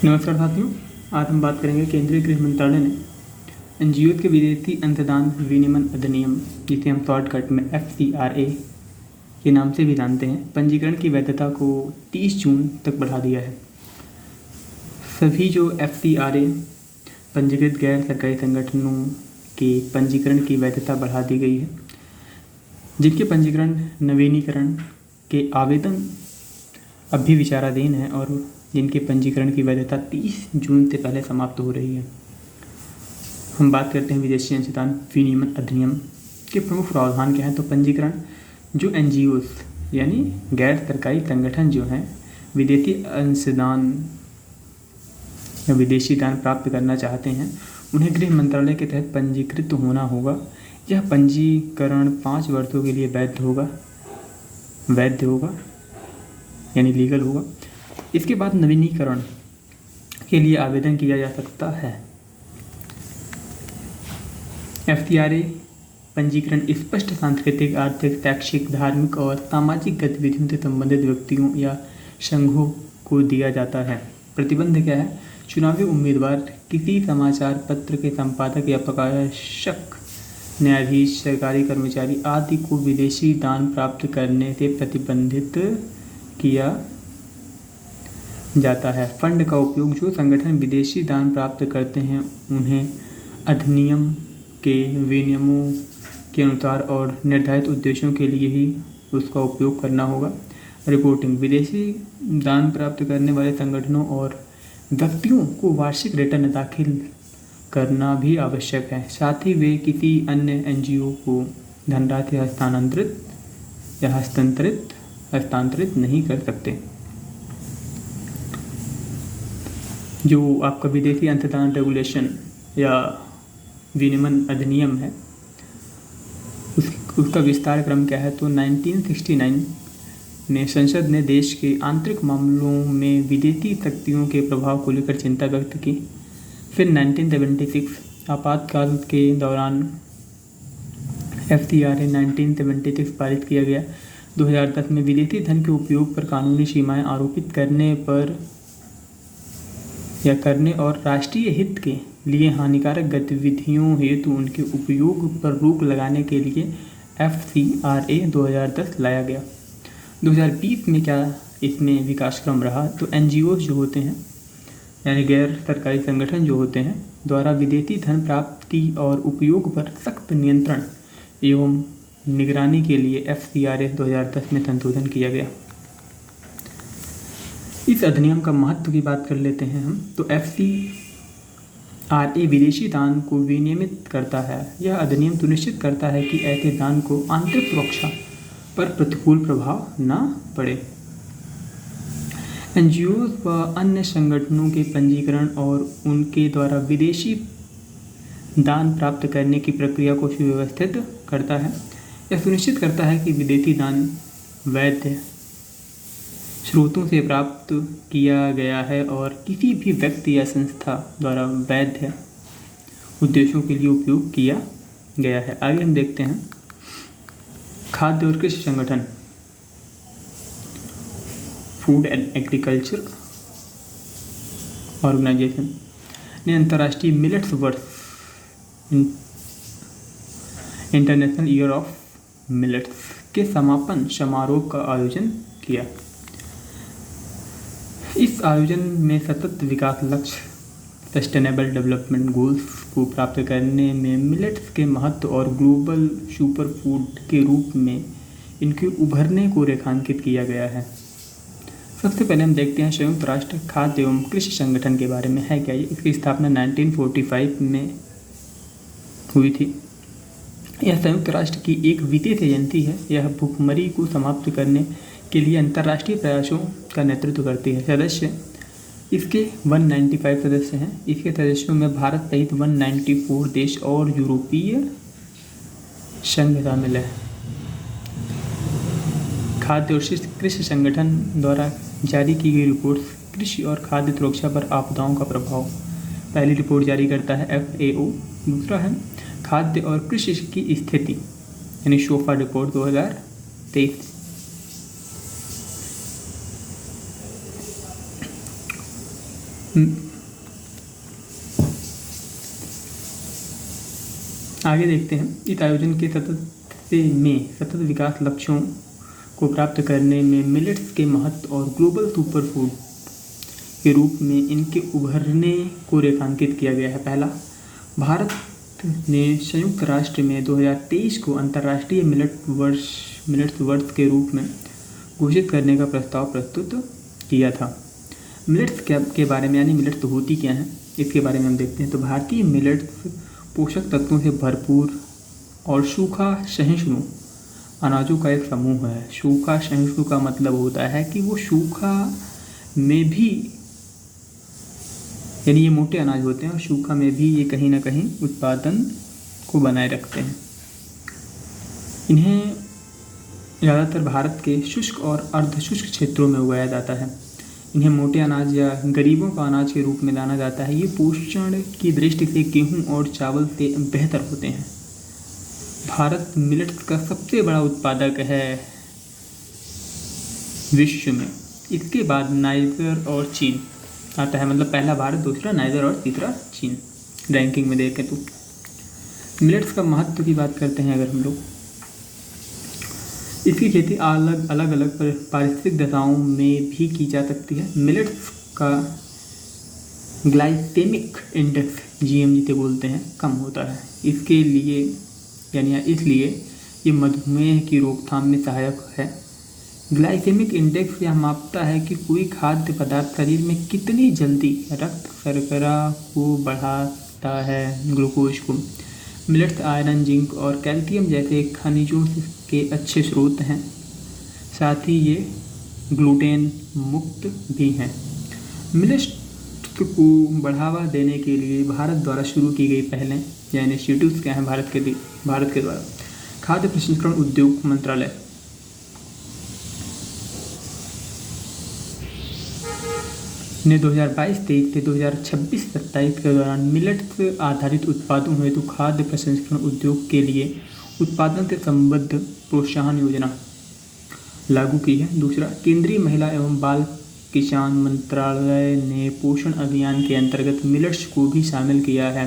नमस्कार साथियों, आज हम बात करेंगे केंद्रीय गृह मंत्रालय ने एनजीओ के विदेशी अंशदान विनियमन अधिनियम, जिसे हम शॉर्टकट में FCRA के नाम से भी जानते हैं, पंजीकरण की वैधता को 30 जून तक बढ़ा दिया है। सभी जो FCRA पंजीकृत गैर सरकारी संगठनों के पंजीकरण की वैधता बढ़ा दी गई है, जिनके पंजीकरण नवीनीकरण के आवेदन अब भी विचाराधीन है और जिनके पंजीकरण की वैधता 30 जून से पहले समाप्त हो रही है। हम बात करते हैं विदेशी अंशदान विनियमन अधिनियम के प्रमुख प्रावधान क्या हैं। तो पंजीकरण, जो NGOs यानी गैर सरकारी संगठन जो हैं विदेशी अंशदान या विदेशी दान प्राप्त करना चाहते हैं, उन्हें गृह मंत्रालय के तहत पंजीकृत होना होगा। यह पंजीकरण 5 वर्षों के लिए वैध होगा यानी लीगल होगा। इसके बाद नवीनीकरण के लिए आवेदन किया जा सकता है। FCRA पंजीकरण स्पष्ट सांस्कृतिक, आर्थिक, शैक्षिक, धार्मिक और सामाजिक गतिविधियों से संबंधित व्यक्तियों या संघों को दिया जाता है। प्रतिबंध क्या है? चुनावी उम्मीदवार, किसी समाचार पत्र के संपादक या प्रकाशक, न्यायाधीश, सरकारी कर्मचारी आदि को विदेशी दान प्राप्त करने से प्रतिबंधित किया जाता है। फंड का उपयोग, जो संगठन विदेशी दान प्राप्त करते हैं उन्हें अधिनियम के विनियमों के अनुसार और निर्धारित उद्देश्यों के लिए ही उसका उपयोग करना होगा। रिपोर्टिंग, विदेशी दान प्राप्त करने वाले संगठनों और व्यक्तियों को वार्षिक रिटर्न दाखिल करना भी आवश्यक है। साथ ही वे किसी अन्य NGO को धनराशि हस्तांतरित नहीं कर सकते। जो आपका विदेशी अंशदान रेगुलेशन या विनियमन अधिनियम है, उसका विस्तार क्रम क्या है? तो 1969 में संसद ने देश के आंतरिक मामलों में विदेशी शक्तियों के प्रभाव को लेकर चिंता व्यक्त की। फिर 1976 आपातकाल के दौरान FCRA 1976 पारित किया गया। 2010 में विदेशी धन के उपयोग पर कानूनी सीमाएं आरोपित करने और राष्ट्रीय हित के लिए हानिकारक गतिविधियों हेतु उनके उपयोग पर रोक लगाने के लिए FCRA 2010 लाया गया। 2020 में क्या इसमें विकासक्रम रहा? तो NGOs जो होते हैं यानी गैर सरकारी संगठन जो होते हैं द्वारा विदेशी धन प्राप्ति और उपयोग पर सख्त नियंत्रण एवं निगरानी के लिए FCRA 2010 में संशोधन किया गया। इस अधिनियम का महत्व की बात कर लेते हैं हम। तो FCRA विदेशी दान को विनियमित करता है। यह अधिनियम सुनिश्चित करता है कि ऐसे दान को आंतरिक सुरक्षा पर प्रतिकूल प्रभाव न पड़े। NGOs व अन्य संगठनों के पंजीकरण और उनके द्वारा विदेशी दान प्राप्त करने की प्रक्रिया को सुव्यवस्थित करता है। यह सुनिश्चित करता है कि विदेशी दान वैध स्रोतों से प्राप्त किया गया है और किसी भी व्यक्ति या संस्था द्वारा वैध उद्देश्यों के लिए उपयोग किया गया है। आगे हम देखते हैं खाद्य और कृषि संगठन, फूड एंड एग्रीकल्चर ऑर्गेनाइजेशन ने अंतर्राष्ट्रीय मिलेट्स वर्ष इंटरनेशनल ईयर ऑफ मिलेट्स के समापन समारोह का आयोजन किया। इस आयोजन में सतत विकास लक्ष्य सस्टेनेबल डेवलपमेंट गोल्स को प्राप्त करने में मिलेट्स के महत्व और ग्लोबल सुपर फूड के रूप में इनके उभरने को रेखांकित किया गया है। सबसे पहले हम देखते हैं संयुक्त राष्ट्र खाद्य एवं कृषि संगठन के बारे में है क्या ये। इसकी स्थापना 1945 में हुई थी। यह संयुक्त राष्ट्र की एक विदेश एजेंसी है। यह भूखमरी को समाप्त करने के लिए अंतर्राष्ट्रीय प्रयासों का नेतृत्व करती है। सदस्य इसके 195 सदस्य हैं। इसके सदस्यों में भारत सहित 194 देश और यूरोपीय संघ शामिल है। खाद्य और कृषि संगठन द्वारा जारी की गई रिपोर्ट कृषि और खाद्य सुरक्षा पर आपदाओं का प्रभाव। पहली रिपोर्ट जारी करता है FAO। दूसरा है खाद्य और कृषि की स्थिति यानी शोफा रिपोर्ट 2023। आगे देखते हैं। इस आयोजन के सतत विकास लक्ष्यों को प्राप्त करने में मिलेट्स के महत्व और ग्लोबल सुपर फूड के रूप में इनके उभरने को रेखांकित किया गया है। पहला, भारत ने संयुक्त राष्ट्र में 2023 को अंतर्राष्ट्रीय मिलेट्स वर्ष के रूप में घोषित करने का प्रस्ताव प्रस्तुत किया था। मिलेट्स के बारे में, यानी मिलेट्स होती क्या हैं, इसके बारे में हम देखते हैं। तो भारतीय मिलेट्स पोषक तत्वों से भरपूर और सूखा सहिष्णु अनाजों का एक समूह है। सूखा सहिष्णु का मतलब होता है कि वो सूखा में भी, यानी ये मोटे अनाज होते हैं और सूखा में भी ये कहीं ना कहीं उत्पादन को बनाए रखते हैं। इन्हें ज़्यादातर भारत के शुष्क और अर्धशुष्क क्षेत्रों में उगाया जाता है। इन्हें मोटे अनाज या गरीबों का अनाज के रूप में जाना जाता है। ये पोषण की दृष्टि से गेहूं और चावल से बेहतर होते हैं। भारत मिलेट्स का सबसे बड़ा उत्पादक है विश्व में। इसके बाद नाइजर और चीन आता है, मतलब पहला भारत, दूसरा नाइजर और तीसरा चीन रैंकिंग में देखें तो। मिलेट्स का महत्व की बात करते हैं अगर हम लोग, इसकी खेती अलग अलग पारिस्थितिक दशाओं में भी की जा सकती है। मिलेट्स का ग्लाइसेमिक इंडेक्स, जीएम जिसे बोलते हैं, कम होता है। इसलिए ये मधुमेह की रोकथाम में सहायक है। ग्लाइसेमिक इंडेक्स यह मापता है कि कोई खाद्य पदार्थ शरीर में कितनी जल्दी रक्त शर्करा को बढ़ाता है, ग्लूकोज को। मिलेट्स आयरन, जिंक और कैल्शियम जैसे खनिजों के अच्छे स्रोत हैं। साथ ही ये ग्लूटेन मुक्त भी हैं। मिलेट्स को बढ़ावा देने के लिए भारत द्वारा शुरू की गई पहलें या इनिशिएटिव्स क्या हैं भारत के द्वारा? खाद्य प्रसंस्करण उद्योग मंत्रालय ने 2022-23 से 2026-27 के दौरान मिलेट्स आधारित उत्पादों हेतु खाद्य प्रसंस्करण उद्योग के लिए उत्पादन से संबद्ध प्रोत्साहन योजना लागू की है। दूसरा, केंद्रीय महिला एवं बाल किसान मंत्रालय ने पोषण अभियान के अंतर्गत मिलेट्स को भी शामिल किया है।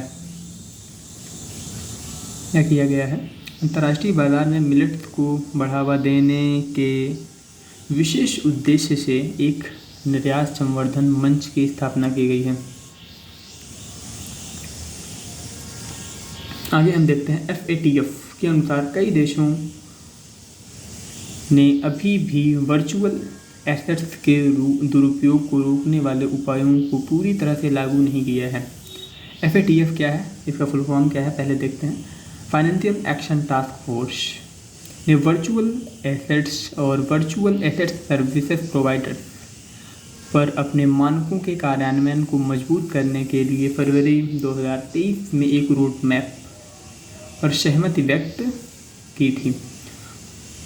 क्या किया गया है? अंतर्राष्ट्रीय बाजार में मिलेट्स को बढ़ावा देने के विशेष उद्देश्य से एक निर्यात संवर्धन मंच की स्थापना की गई है। आगे हम देखते हैं FATF के अनुसार कई देशों ने अभी भी वर्चुअल एसेट्स के दुरुपयोग को रोकने वाले उपायों को पूरी तरह से लागू नहीं किया है। FATF क्या है, इसका फुल फॉर्म क्या है, पहले देखते हैं। फाइनेंशियल एक्शन टास्क फोर्स ने वर्चुअल एसेट्स और वर्चुअल एसेट्स सर्विसेज प्रोवाइडर्स पर अपने मानकों के कार्यान्वयन को मजबूत करने के लिए फरवरी 2023 में एक रोड मैप पर सहमति व्यक्त की थी।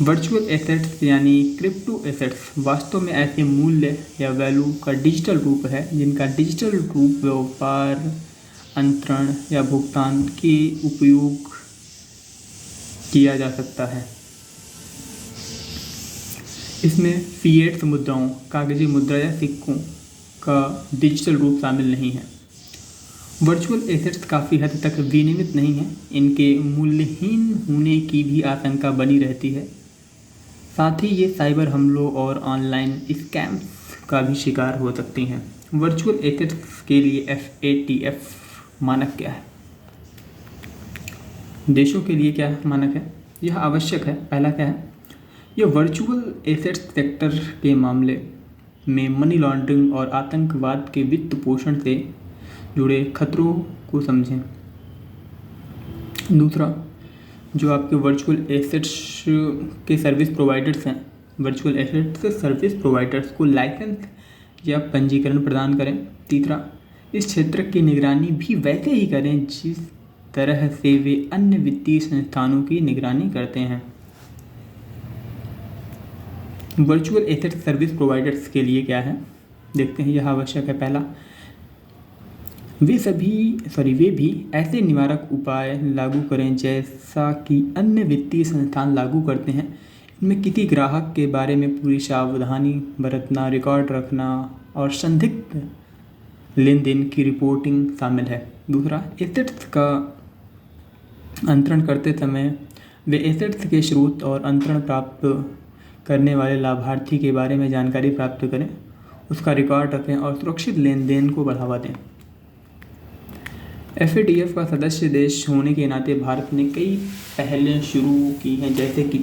वर्चुअल एसेट्स यानी क्रिप्टो एसेट्स वास्तव में ऐसे मूल्य या वैल्यू का डिजिटल रूप है जिनका डिजिटल रूप व्यापार, अंतरण या भुगतान के उपयोग किया जा सकता है। इसमें फिएट मुद्राओं, कागजी मुद्रा या सिक्कों का डिजिटल रूप शामिल नहीं है। वर्चुअल एसेट्स काफ़ी हद तक विनियमित नहीं हैं। इनके मूल्यहीन होने की भी आशंका बनी रहती है। साथ ही ये साइबर हमलों और ऑनलाइन स्कैम्स का भी शिकार हो सकती हैं। वर्चुअल एसेट्स के लिए FATF मानक क्या है? देशों के लिए क्या मानक है? यह आवश्यक है। पहला क्या है? यह वर्चुअल एसेट्स सेक्टर के मामले में मनी लॉन्ड्रिंग और आतंकवाद के वित्त पोषण से जुड़े खतरों को समझें। दूसरा, जो आपके वर्चुअल एसेट्स के सर्विस प्रोवाइडर्स हैं, वर्चुअल एसेट्स के सर्विस प्रोवाइडर्स को लाइसेंस या पंजीकरण प्रदान करें। तीसरा, इस क्षेत्र की निगरानी भी वैसे ही करें जिस तरह से वे अन्य वित्तीय संस्थानों की निगरानी करते हैं। वर्चुअल एसेट सर्विस प्रोवाइडर्स के लिए क्या है, देखते हैं। यह आवश्यक है। पहला, वे भी ऐसे निवारक उपाय लागू करें जैसा कि अन्य वित्तीय संस्थान लागू करते हैं। इनमें किसी ग्राहक के बारे में पूरी सावधानी बरतना, रिकॉर्ड रखना और संदिग्ध लेन देन की रिपोर्टिंग शामिल है। दूसरा, एसेट्स का अंतरण करते समय वे एसेट्स के स्रोत और अंतरण प्राप्त करने वाले लाभार्थी के बारे में जानकारी प्राप्त करें, उसका रिकॉर्ड रखें और सुरक्षित लेन देन को बढ़ावा दें। FATF का सदस्य देश होने के नाते भारत ने कई पहलें शुरू की हैं, जैसे कि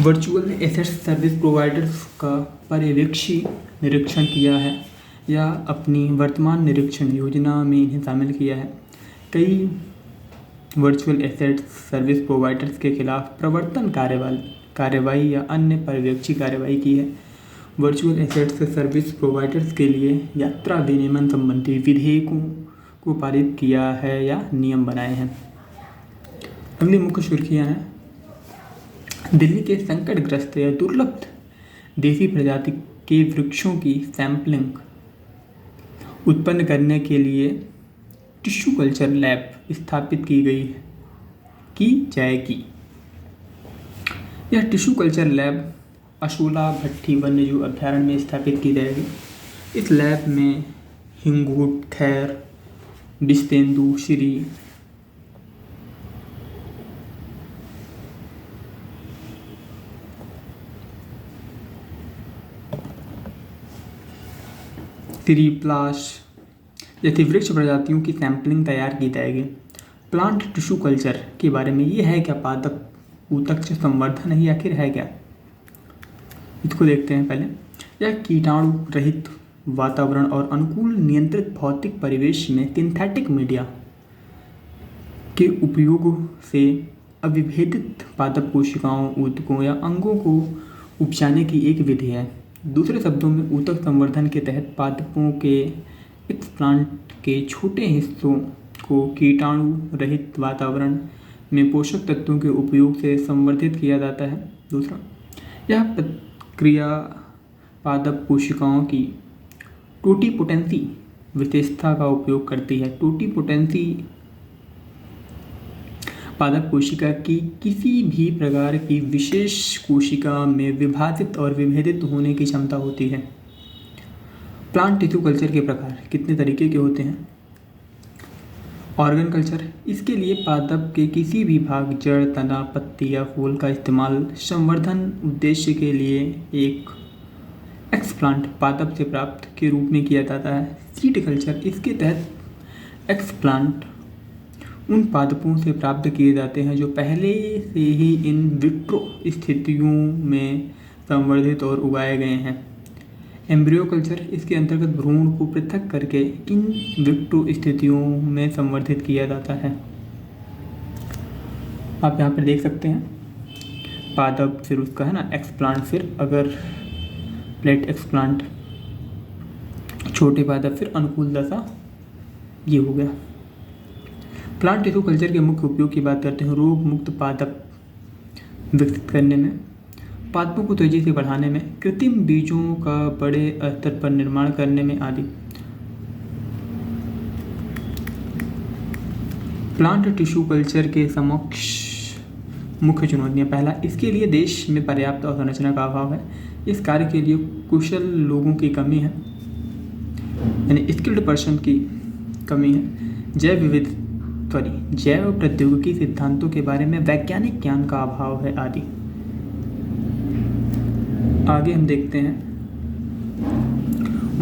वर्चुअल एसेट सर्विस प्रोवाइडर्स का पर्यवेक्षी निरीक्षण किया है या अपनी वर्तमान निरीक्षण योजना में इन्हें शामिल किया है। कई वर्चुअल एसेट सर्विस प्रोवाइडर्स के खिलाफ प्रवर्तन कार्रवाई या अन्य पर्यवेक्षी कार्रवाई की है। वर्चुअल एसेट सर्विस प्रोवाइडर्स के लिए यात्रा विनियमन संबंधी विधेयकों को पारित किया है या नियम बनाए हैं। अगली मुख्य सुर्खियाँ हैं, दिल्ली के संकटग्रस्त या दुर्लभ देसी प्रजाति के वृक्षों की सैंपलिंग उत्पन्न करने के लिए टिश्यू कल्चर लैब स्थापित की जाएगी। यह टिश्यू कल्चर लैब अशोला भट्टी वन्यजीव अभयारण्य में स्थापित की जाएगी। इस लैब में हिंगोट, खैर, बिस्तेंदु, श्री प्लाश जैसी वृक्ष प्रजातियों की सैंपलिंग तैयार की जाएगी। प्लांट टिश्यू कल्चर के बारे में ये है क्या, पादप ऊतक से संवर्धन ही आखिर है क्या, इसको देखते हैं पहले। यह कीटाणु रहित वातावरण और अनुकूल नियंत्रित भौतिक परिवेश में सिंथेटिक मीडिया के उपयोग से अविभेदित पादप कोशिकाओं, ऊतकों या अंगों को उपजाने की एक विधि है। दूसरे शब्दों में, ऊतक संवर्धन के तहत पादपों के एक्सप्लांट के छोटे हिस्सों को कीटाणु रहित वातावरण में पोषक तत्वों के उपयोग से संवर्धित किया जाता है। दूसरा, यह प्रक्रिया पादप कोशिकाओं की टोटीपोटेंसी विशेषता का उपयोग करती है। टोटीपोटेंसी पादप कोशिका की किसी भी प्रकार की विशेष कोशिका में विभाजित और विभेदित होने की क्षमता होती है। प्लांट टिश्यू कल्चर के प्रकार कितने तरीके के होते हैं? ऑर्गन कल्चर, इसके लिए पादप के किसी भी भाग, जड़, तना, पत्ती या फूल का इस्तेमाल संवर्धन उद्देश्य के लिए एक एक्सप्लांट पादप से प्राप्त के रूप में किया जाता है। सीड कल्चर, इसके तहत एक्सप्लांट उन पादपों से प्राप्त किए जाते हैं जो पहले से ही इन विट्रो स्थितियों में संवर्धित और उगाए गए हैं। एम्ब्रियो कल्चर, इसके अंतर्गत भ्रूण को पृथक करके इन विट्रो स्थितियों में संवर्धित किया जाता है। आप यहाँ पर देख सकते हैं पादप, फिर उसका है ना एक्सप्लांट, फिर अगर प्लेट एक्सप्लांट, छोटे पादप, फिर अनुकूल दशा, ये हो गया। प्लांट टिश्यू कल्चर के मुख्य उपयोग की बात करते हैं। रोग मुक्त पादप विकसित करने में, पादपों को तेजी से बढ़ाने में, कृत्रिम बीजों का बड़े स्तर पर निर्माण करने में आदि। प्लांट टिश्यू कल्चर के समक्ष मुख्य चुनौतियाँ। पहला, इसके लिए देश में पर्याप्त अवसंरचना का अभाव है। इस कार्य के लिए कुशल लोगों की कमी है, यानी स्किल्ड पर्सन की कमी है। जैव प्रौद्योगिकी सिद्धांतों के बारे में वैज्ञानिक ज्ञान का अभाव है आदि। आगे हम देखते हैं,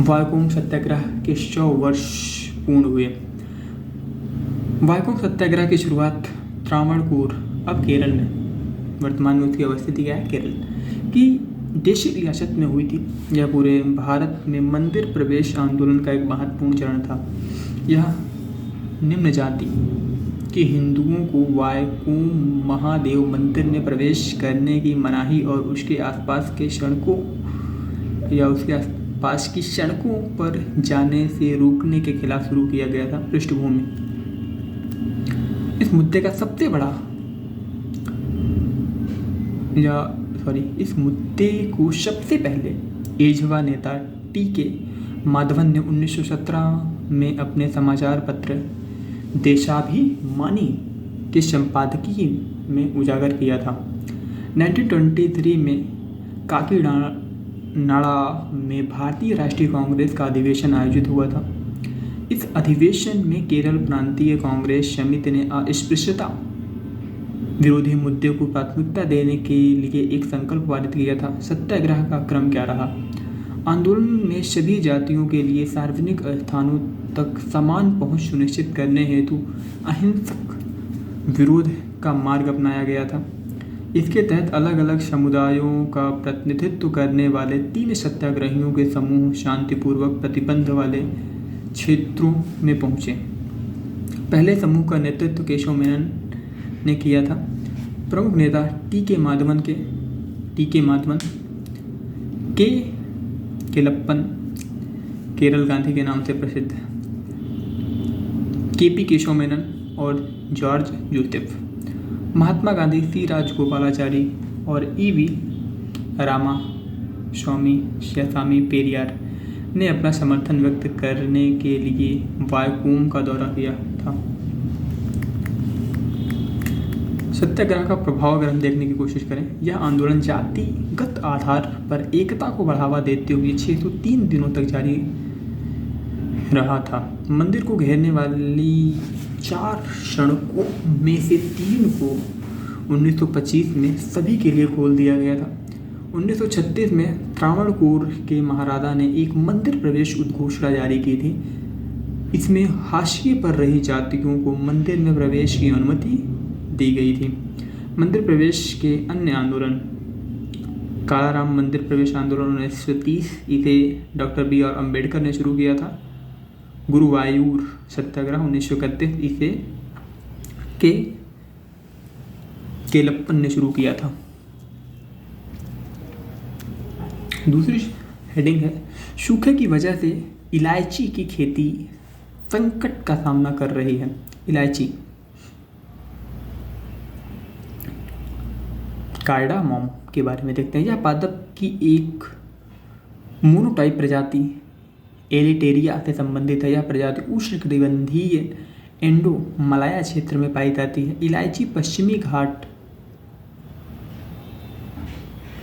वायकोंग सत्याग्रह के 100 वर्ष पूर्ण हुए। वायकोंग सत्याग्रह की शुरुआत त्रावणकोर, अब केरल में, वर्तमान में उसकी अवस्थिति क्या है, केरल की देशी रियासत में हुई थी। यह पूरे भारत में मंदिर प्रवेश आंदोलन का एक महत्वपूर्ण चरण था। यह निम्न जाति के हिंदुओं को वायकोंग महादेव मंदिर में प्रवेश करने की मनाही और उसके आसपास के सड़कों या उसके आसपास की सड़कों पर जाने से रोकने के खिलाफ शुरू किया गया था। पृष्ठभूमि, इस मुद्दे का सबसे बड़ा इस मुद्दे को सबसे पहले एझवा नेता टी.के. माधवन ने 1917 में अपने समाचार पत्र देशाभिमानी के संपादकीय में उजागर किया था। 1923 में नाड़ा में भारतीय राष्ट्रीय कांग्रेस का अधिवेशन आयोजित हुआ था। इस अधिवेशन में केरल प्रांतीय कांग्रेस समिति ने अस्पृश्यता विरोधी मुद्दे को प्राथमिकता देने के लिए एक संकल्प पारित किया था। सत्याग्रह का क्रम क्या रहा? आंदोलन में सभी जातियों के लिए सार्वजनिक स्थानों तक समान पहुंच सुनिश्चित करने हेतु अहिंसक विरोध का मार्ग अपनाया गया था। इसके तहत अलग अलग समुदायों का प्रतिनिधित्व करने वाले 3 सत्याग्रहियों के समूह शांतिपूर्वक प्रतिबंध वाले क्षेत्रों में पहुंचे। पहले समूह का नेतृत्व केशव मेनन ने किया था। प्रमुख नेता टी के माधवन, के केलप्पन, केरल गांधी के नाम से प्रसिद्ध, केपी केशव मेनन और जॉर्ज जोसेफ। महात्मा गांधी, सी राजगोपालाचारी और ईवी रामास्वामी पेरियार ने अपना समर्थन व्यक्त करने के लिए वायकोम का दौरा किया था। सत्याग्रह का प्रभाव अगर हम देखने की कोशिश करें, यह आंदोलन जातिगत आधार पर एकता को बढ़ावा देते हुए 603 दिनों तक जारी रहा था। मंदिर को घेरने वाली 4 सड़कों में से 3 को 1925 में सभी के लिए खोल दिया गया था। 1936 में त्रावणकोर के महाराजा ने एक मंदिर प्रवेश उद्घोषणा जारी की थी। इसमें हाशिए पर रही जातियों को मंदिर में प्रवेश की अनुमति दी गई थी। मंदिर प्रवेश के अन्य आंदोलन, कालाराम मंदिर प्रवेश आंदोलन 1930, इसे डॉक्टर बी आर अम्बेडकर ने शुरू किया था। गुरुवायूर सत्याग्रह 1931, इसे केलप्पन ने शुरू किया था। दूसरी हेडिंग है, सूखे की वजह से इलायची की खेती संकट का सामना कर रही है। इलायची कार्डामोम के बारे में देखते हैं। यह पादप की एक मोनोटाइप प्रजाति एलिटेरिया से संबंधित है। यह प्रजाति उष्णकटिबंधीय इंडो-मलाया क्षेत्र में पाई जाती है। इलायची पश्चिमी घाट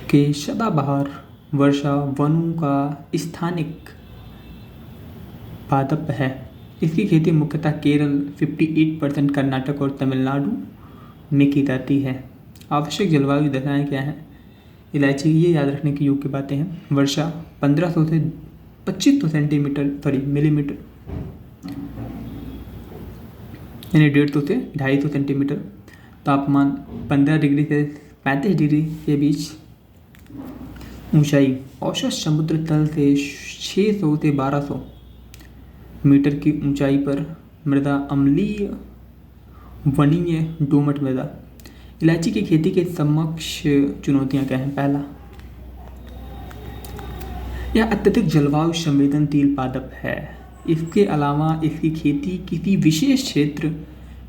के सदाबहार वर्षा वनों का स्थानिक पादप है। इसकी खेती मुख्यतः केरल, 58%, कर्नाटक और तमिलनाडु में की जाती है। आवश्यक जलवायु दशाएं क्या हैं? इलायची, ये याद रखने की योग्य बातें हैं। वर्षा 1500 से 2500 मिलीमीटर, यानी 150 से 250 सेंटीमीटर। तापमान 15 डिग्री से 35 डिग्री के बीच। ऊंचाई औसत समुद्र तल से 600 से 1200 मीटर की ऊंचाई पर। मृदा अम्लीय वनीय दोमट मृदा। इलायची की खेती के समक्ष चुनौतियां क्या हैं? पहला, यह अत्यधिक जलवायु संवेदनशील पादप है। इसके अलावा इसकी खेती किसी विशेष क्षेत्र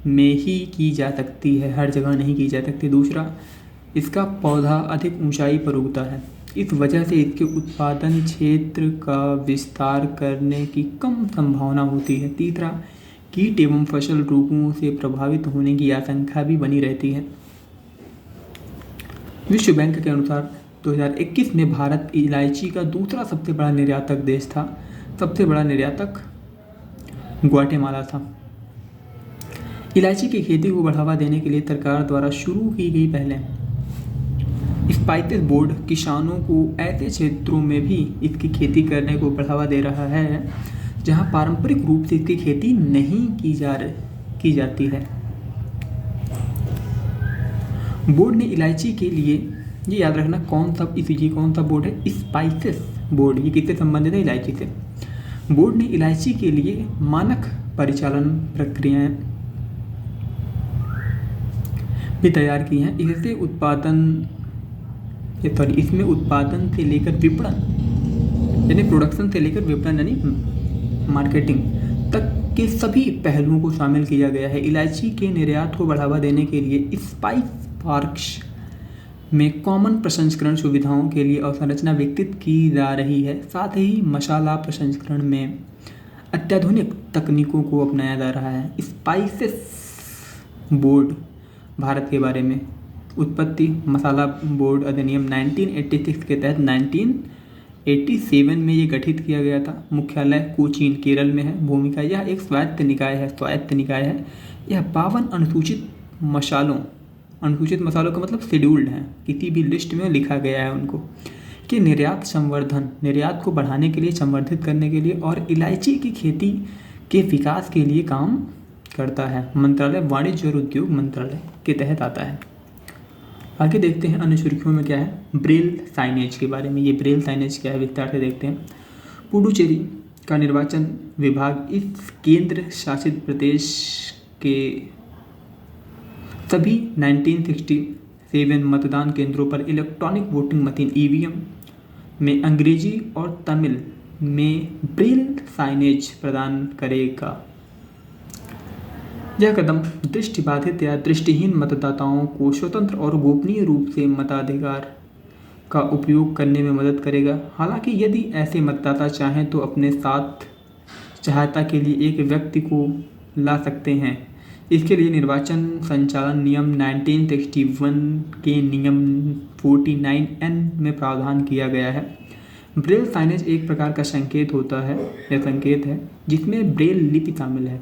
में ही की जा सकती है, हर जगह नहीं की जा सकती। दूसरा, इसका पौधा अधिक ऊंचाई पर उगता है, इस वजह से इसके उत्पादन क्षेत्र का विस्तार करने की कम संभावना होती है। तीसरा, कीट एवं फसल रोगों से प्रभावित होने की आशंका भी बनी रहती है। विश्व बैंक के अनुसार 2021 में भारत इलायची का दूसरा सबसे बड़ा निर्यातक देश था। सबसे बड़ा निर्यातक ग्वाटेमाला था। इलायची की खेती को बढ़ावा देने के लिए सरकार द्वारा शुरू की गई पहले स्पाइसेस बोर्ड किसानों को ऐसे क्षेत्रों में भी इसकी खेती करने को बढ़ावा दे रहा है जहां पारंपरिक रूप से इसकी खेती नहीं की जाती है। बोर्ड ने इलायची के लिए, ये याद रखना कौन सा बोर्ड है? Spices board. ये किससे संबंधित है? इलायची से। बोर्ड ने इलायची के लिए मानक परिचालन प्रक्रियाएं भी तैयार की हैं। इसमें उत्पादन से लेकर विपणन, यानी प्रोडक्शन से लेकर विपणन यानी मार्केटिंग तक के सभी पहलुओं को शामिल किया गया है। इलायची के निर्यात को बढ़ावा देने के लिए स्पाइस पार्क्स में कॉमन प्रसंस्करण सुविधाओं के लिए अवसंरचना विकसित की जा रही है। साथ ही मसाला प्रसंस्करण में अत्याधुनिक तकनीकों को अपनाया जा रहा है। स्पाइसेस बोर्ड भारत के बारे में। उत्पत्ति, मसाला बोर्ड अधिनियम 1986 के तहत 87 में ये गठित किया गया था। मुख्यालय कोचीन केरल में है। भूमिका, यह एक स्वायत्त निकाय है। यह 52 अनुसूचित मसालों का मतलब शेड्यूल्ड हैं, किसी भी लिस्ट में लिखा गया है उनको, कि निर्यात को बढ़ाने के लिए, संवर्धित करने के लिए और इलायची की खेती के विकास के लिए काम करता है। मंत्रालय वाणिज्य और उद्योग मंत्रालय के तहत आता है। आगे देखते हैं अन्य सुर्खियों में क्या है। ब्रेल साइनेज के बारे में। ये ब्रेल साइनेज क्या है, विस्तार से देखते हैं। पुडुचेरी का निर्वाचन विभाग इस केंद्र शासित प्रदेश के सभी 1967 मतदान केंद्रों पर इलेक्ट्रॉनिक वोटिंग मशीन (ईवीएम) में अंग्रेजी और तमिल में ब्रेल साइनेज प्रदान करेगा। यह कदम दृष्टिबाधित या दृष्टिहीन मतदाताओं को स्वतंत्र और गोपनीय रूप से मताधिकार का उपयोग करने में मदद करेगा। हालांकि यदि ऐसे मतदाता चाहें तो अपने साथ सहायता के लिए एक व्यक्ति को ला सकते हैं। इसके लिए निर्वाचन संचालन नियम 1961 के नियम 49N में प्रावधान किया गया है। ब्रेल साइनेज एक प्रकार का संकेत है जिसमें ब्रेल लिपि शामिल है।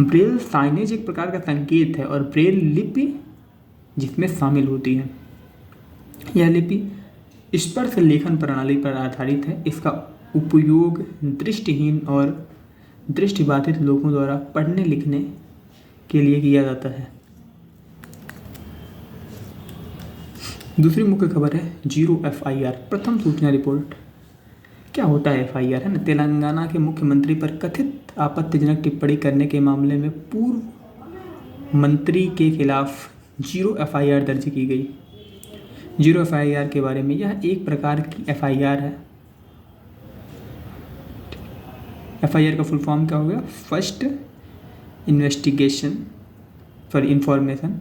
ब्रेल साइनेज एक प्रकार का संकेत है और ब्रेल लिपि जिसमें शामिल होती है। यह लिपि स्पर्श लेखन प्रणाली पर आधारित है। इसका उपयोग दृष्टिहीन और दृष्टिबाधित लोगों द्वारा पढ़ने लिखने के लिए किया जाता है। दूसरी मुख्य खबर है जीरो FIR, प्रथम सूचना रिपोर्ट। क्या होता है FIR, है ना। तेलंगाना के मुख्यमंत्री पर कथित आपत्तिजनक टिप्पणी करने के मामले में पूर्व मंत्री के खिलाफ जीरो FIR दर्ज की गई। जीरो FIR के बारे में, यह एक प्रकार की FIR है। FIR का फुल फॉर्म क्या हो गया? First investigation for information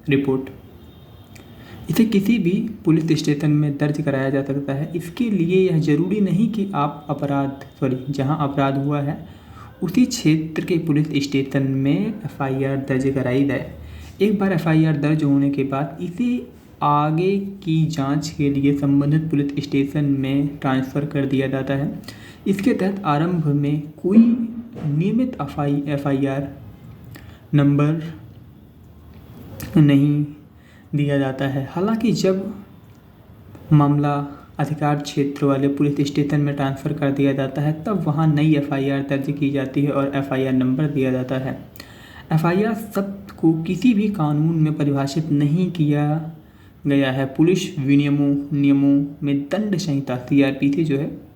report. इसे किसी भी पुलिस स्टेशन में दर्ज कराया जा सकता है। इसके लिए यह जरूरी नहीं कि आप जहां अपराध हुआ है उसी क्षेत्र के पुलिस स्टेशन में FIR दर्ज कराई जाए। एक बार FIR दर्ज होने के बाद इसे आगे की जांच के लिए संबंधित पुलिस स्टेशन में ट्रांसफ़र कर दिया जाता है। इसके तहत आरंभ में कोई नियमित FIR नंबर नहीं दिया जाता है। हालांकि जब मामला अधिकार क्षेत्र वाले पुलिस स्टेशन में ट्रांसफ़र कर दिया जाता है तब वहां नई FIR दर्ज की जाती है और FIR नंबर दिया जाता है। FIR शब्द को किसी भी कानून में परिभाषित नहीं किया गया है। पुलिस नियमों में दंड संहिता CRPC जो है,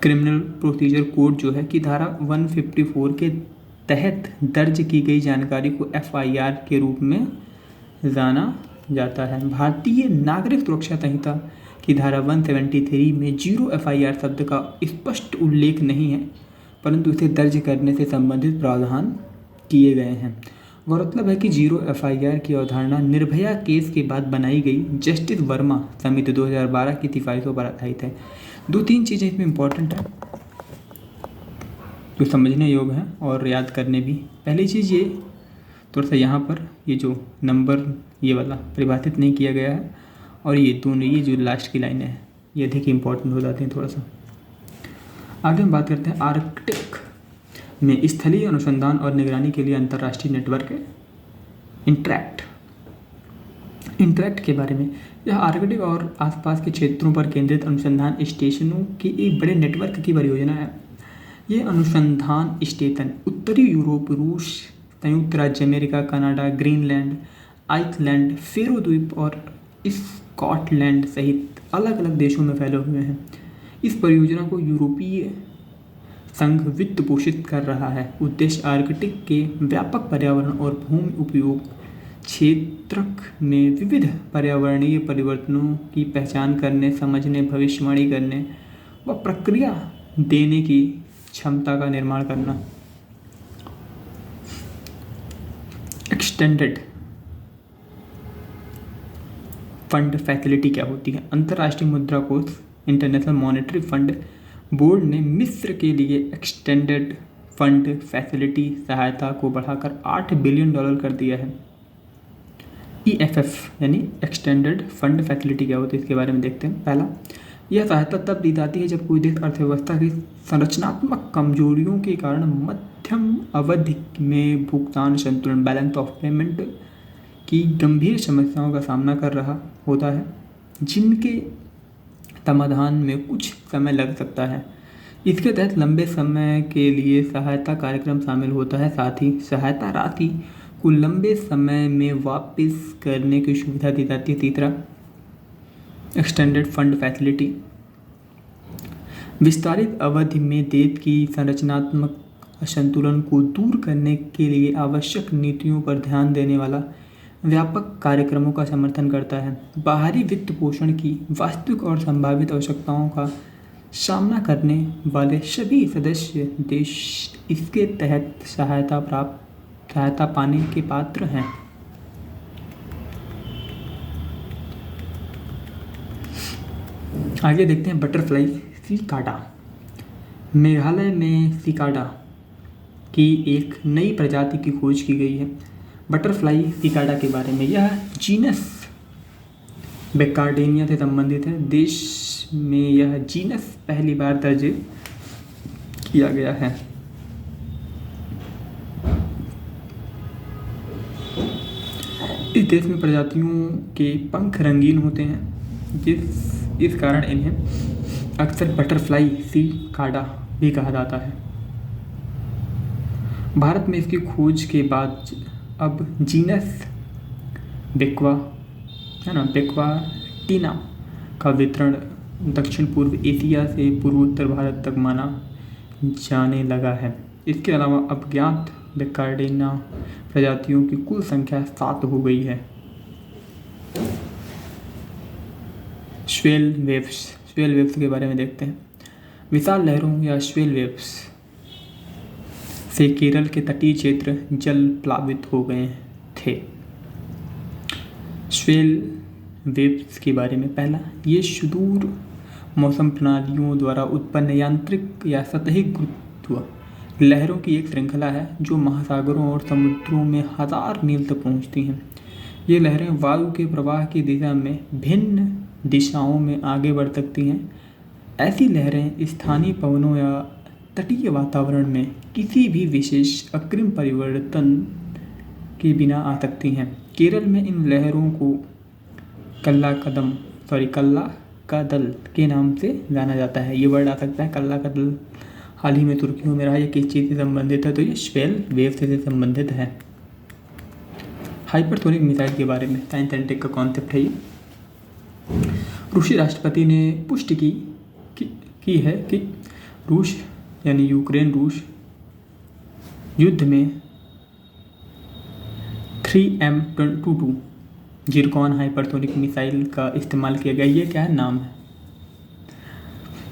क्रिमिनल प्रोसीजर कोड जो है की धारा 154 के तहत दर्ज की गई जानकारी को FIR के रूप में जाना जाता है। भारतीय नागरिक सुरक्षा संहिता की धारा 173 में जीरो FIR शब्द का स्पष्ट उल्लेख नहीं है, परंतु इसे दर्ज करने से संबंधित प्रावधान किए गए हैं। गौरतलब है कि जीरो FIR की अवधारणा निर्भया केस के बाद बनाई गई जस्टिस वर्मा समिति 2012 की सिफारिशों पर आधारित है। 2-3 चीज़ें इसमें इम्पोर्टेंट है जो समझने योग्य हैं और याद करने भी। पहली चीज़ ये थोड़ा सा यहाँ पर ये जो नंबर ये वाला परिभाषित नहीं किया गया है और ये जो लास्ट की लाइनें हैं ये अधिक इम्पोर्टेंट हो जाती हैं थोड़ा सा। आगे हम बात करते हैं आर्कटिक में स्थलीय अनुसंधान और निगरानी के लिए अंतर्राष्ट्रीय नेटवर्क इंटरैक्ट के बारे में। यह आर्कटिक और आसपास के क्षेत्रों पर केंद्रित अनुसंधान स्टेशनों की एक बड़े नेटवर्क की परियोजना है। ये अनुसंधान स्टेशन उत्तरी यूरोप, रूस, संयुक्त राज्य अमेरिका, कनाडा, ग्रीनलैंड, आइसलैंड, फेरो द्वीप और स्कॉटलैंड सहित अलग अलग देशों में फैले हुए हैं। इस परियोजना को यूरोपीय संघ वित्त पोषित कर रहा है। उद्देश्य आर्कटिक के व्यापक पर्यावरण और भूमि उपयोग क्षेत्र में विविध पर्यावरणीय परिवर्तनों की पहचान करने, समझने, भविष्यवाणी करने व प्रक्रिया देने की क्षमता का निर्माण करना। एक्सटेंडेड फंड फैसिलिटी क्या होती है? अंतर्राष्ट्रीय मुद्रा कोष इंटरनेशनल मॉनेटरी फंड बोर्ड ने मिस्र के लिए एक्सटेंडेड फंड फैसिलिटी सहायता को बढ़ाकर $8 बिलियन कर दिया है। EFF यानी एक्सटेंडेड फंड फैसिलिटी क्या होती है इसके बारे में देखते हैं। पहला, यह सहायता तब दी जाती है जब कोई देश अर्थव्यवस्था की संरचनात्मक कमजोरियों के कारण मध्यम अवधि में भुगतान संतुलन बैलेंस ऑफ पेमेंट की गंभीर समस्याओं का सामना कर रहा होता है, जिनके समाधान में कुछ समय लग सकता है। इसके तहत लंबे समय के लिए सहायता कार्यक्रम शामिल होता है। साथ ही सहायता राशि को लंबे समय में वापस करने की सुविधा दी जाती है। तीसरा, एक्सटेंडेड फंड फैसिलिटी विस्तारित अवधि में देश की संरचनात्मक असंतुलन को दूर करने के लिए आवश्यक नीतियों पर ध्यान देने वाला व्यापक कार्यक्रमों का समर्थन करता है। बाहरी वित्त पोषण की वास्तविक और संभावित आवश्यकताओं का सामना करने वाले सभी सदस्य देश इसके तहत सहायता पाने के पात्र हैं। आगे देखते हैं बटरफ्लाई सिकाडा। मेघालय में सिकाडा की एक नई प्रजाति की खोज की गई है। बटरफ्लाई सिकाडा के बारे में, यह जीनस बेकार्डेनिया से संबंधित है। देश में यह जीनस पहली बार दर्ज किया गया है। इस देश में प्रजातियों के पंख रंगीन होते हैं, इस कारण इन्हें अक्सर बटरफ्लाई सिकाडा भी कहा जाता है। भारत में इसकी खोज के बाद अब जीनस बेक्वाटिना का वितरण दक्षिण पूर्व एशिया से पूर्वोत्तर भारत तक माना जाने लगा है। इसके अलावा अब ज्ञात बेक्वाटिना प्रजातियों की कुल संख्या 7 हो गई है। स्वेल वेव्स के बारे में देखते हैं। विशाल लहरों या स्वेल वेव्स से केरल के तटीय क्षेत्र जल प्लावित हो गए थे। स्वेल वेव्स के बारे में, पहला, ये सुदूर मौसम प्रणालियों द्वारा उत्पन्न यांत्रिक या सतही गुरुत्व लहरों की एक श्रृंखला है जो महासागरों और समुद्रों में 1000 मील तक पहुंचती हैं। ये लहरें वायु के प्रवाह की दिशा में भिन्न दिशाओं में आगे बढ़ सकती हैं। ऐसी लहरें स्थानीय पवनों या तटीय वातावरण में किसी भी विशेष अग्रिम परिवर्तन के बिना आ सकती हैं। केरल में इन लहरों को कल्ला कदल के नाम से जाना जाता है। ये वर्ड आ सकता है कल्ला कदल, हाल ही में तुर्कियों में रहा। ये किस चीज़ से संबंधित है? तो ये स्वेल वेव से संबंधित है। हाइपरसोनिक मिसाइल के बारे में, साइंस एंड टेक का कॉन्सेप्ट है ये। रूसी राष्ट्रपति ने पुष्टि की है कि रूस यानी यूक्रेन रूस युद्ध में 3M22 जिरकॉन हाइपरसोनिक मिसाइल का इस्तेमाल किया गया। ये क्या है? नाम है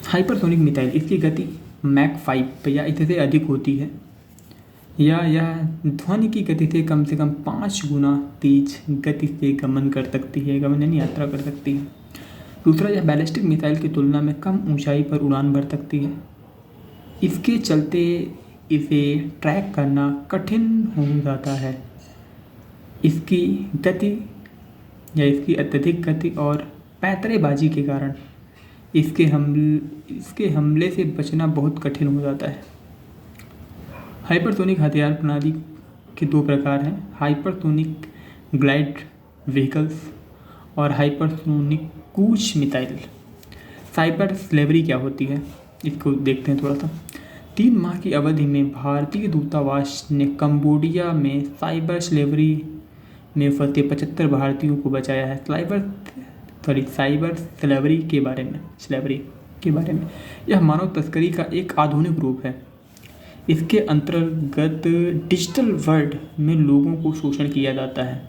हाइपरसोनिक मिसाइल। इसकी गति मैक 5 या इससे अधिक होती है, या यह ध्वनि की गति से कम 5 गुना तेज गति से गमन कर सकती है, गमन यानी यात्रा कर सकती है। दूसरा, यह बैलिस्टिक मिसाइल की तुलना में कम ऊंचाई पर उड़ान भर सकती है। इसके चलते इसे ट्रैक करना कठिन हो जाता है। इसकी गति या इसकी अत्यधिक गति और पैंतरेबाजी के कारण इसके हमले से बचना बहुत कठिन हो जाता है। हाइपरसोनिक हथियार प्रणाली के 2 प्रकार हैं, हाइपरसोनिक ग्लाइड व्हीकल्स और hypersonic cruise missile. Cyber slavery क्या होती है इसको देखते हैं थोड़ा सा। 3 माह की अवधि में भारतीय दूतावास ने कंबोडिया में साइबर स्लेवरी में फंसे 75 भारतीयों को बचाया है। साइबर स्लेवरी के बारे में यह मानव तस्करी का एक आधुनिक रूप है। इसके अंतर्गत डिजिटल वर्ल्ड में लोगों को शोषण किया जाता है।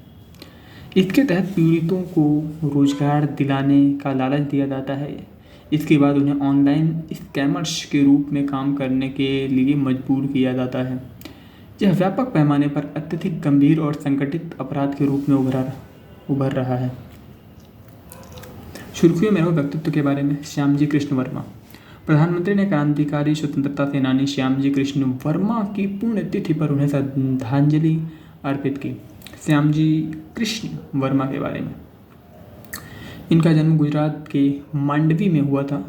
इसके तहत पीड़ितों को रोजगार दिलाने का लालच दिया जाता है। इसके बाद उन्हें ऑनलाइन स्कैमर्स के रूप में काम करने के लिए मजबूर किया जाता है। यह व्यापक पैमाने पर अत्यधिक गंभीर और संगठित अपराध के रूप में उभर रहा है। सुर्खियों में व्यक्तित्व के बारे में, श्यामजी कृष्ण वर्मा। प्रधानमंत्री ने क्रांतिकारी स्वतंत्रता सेनानी श्यामजी कृष्ण वर्मा की पुण्यतिथि पर उन्हें श्रद्धांजलि अर्पित की। श्यामजी कृष्ण वर्मा के बारे में। इनका जन्म गुजरात के मांडवी में हुआ था।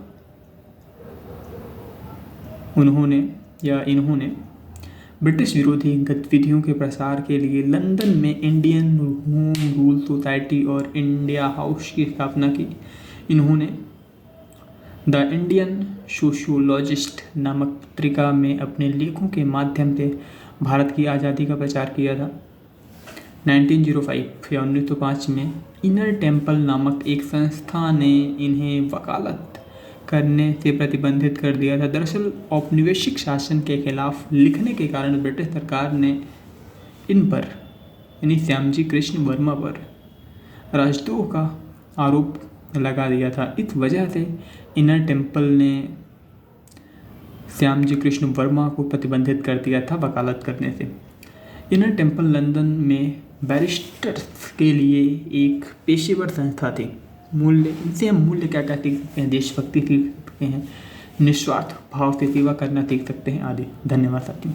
इन्होंने ब्रिटिश विरोधी गतिविधियों के प्रसार के लिए लंदन में इंडियन होम रूल सोसाइटी और इंडिया हाउस की स्थापना की। इन्होंने द इंडियन सोशियोलॉजिस्ट नामक पत्रिका में अपने लेखों के माध्यम से भारत की आज़ादी का प्रचार किया था। 1905 या 1905 में इनर टेम्पल नामक एक संस्था ने इन्हें वकालत करने से प्रतिबंधित कर दिया था। दरअसल औपनिवेशिक शासन के खिलाफ लिखने के कारण ब्रिटिश सरकार ने इन पर यानी श्यामजी कृष्ण वर्मा पर राजद्रोह का आरोप लगा दिया था। इस वजह से इनर टेम्पल ने श्यामजी कृष्ण वर्मा को प्रतिबंधित कर दिया था वकालत करने से। इनर टेम्पल लंदन में बैरिस्टर्स के लिए एक पेशेवर संस्था थी। इनसे हम मूल्य क्या क्या सीख सकते हैं? देशभक्ति सीख सकते हैं, निस्वार्थ भाव से सेवा करना सीख सकते हैं आदि। धन्यवाद साथियों।